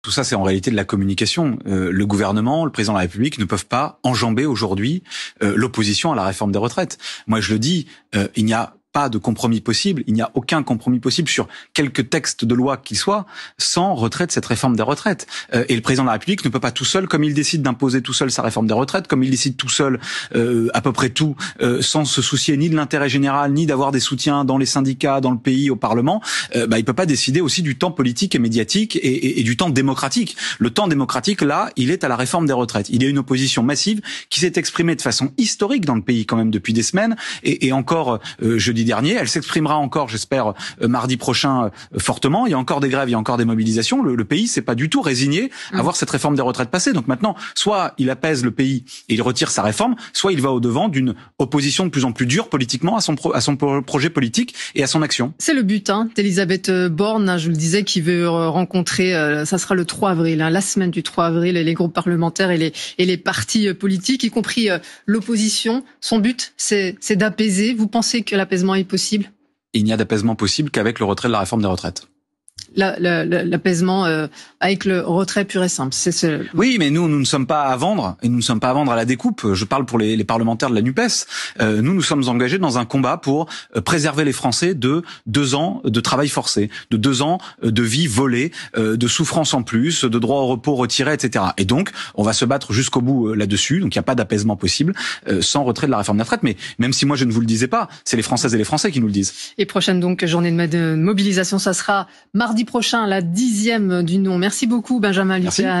Tout ça, c'est en réalité de la communication. Le gouvernement, le président de la République ne peuvent pas enjamber aujourd'hui l'opposition à la réforme des retraites. Moi, je le dis, il n'y a pas de compromis possible, il n'y a aucun compromis possible sur quelques textes de loi qu'ils soient sans retrait de cette réforme des retraites. Et le président de la République ne peut pas tout seul, comme il décide d'imposer tout seul sa réforme des retraites, comme il décide tout seul à peu près tout, sans se soucier ni de l'intérêt général, ni d'avoir des soutiens dans les syndicats, dans le pays, au Parlement, il peut pas décider aussi du temps politique et médiatique et du temps démocratique. Le temps démocratique, là, il est à la réforme des retraites. Il y a une opposition massive qui s'est exprimée de façon historique dans le pays quand même depuis des semaines, et encore jeudi dernier. Elle s'exprimera encore, j'espère, mardi prochain fortement. Il y a encore des grèves, il y a encore des mobilisations. Le pays s'est pas du tout résigné à voir cette réforme des retraites passer. Donc maintenant, soit il apaise le pays et il retire sa réforme, soit il va au-devant d'une opposition de plus en plus dure politiquement à son projet politique et à son action. C'est le but d'Elisabeth Borne, je vous le disais, qui veut rencontrer, ça sera le 3 avril, la semaine du 3 avril, les groupes parlementaires et les partis politiques, y compris l'opposition. Son but, c'est d'apaiser. Vous pensez que l'apaisement est possible? Il n'y a d'apaisement possible qu'avec le retrait de la réforme des retraites. L'apaisement avec le retrait pur et simple. Oui, mais nous ne sommes pas à vendre, et nous ne sommes pas à vendre à la découpe. Je parle pour les parlementaires de la NUPES. Nous sommes engagés dans un combat pour préserver les Français de 2 ans de travail forcé, de 2 ans de vie volée, de souffrance en plus, de droit au repos retiré, etc. Et donc, on va se battre jusqu'au bout là-dessus. Donc, il n'y a pas d'apaisement possible sans retrait de la réforme des retraites. Mais même si moi je ne vous le disais pas, c'est les Françaises et les Français qui nous le disent. Et prochaine donc journée de mobilisation, ça sera mardi prochain, la 10e du nom. Merci beaucoup, Benjamin Lucas.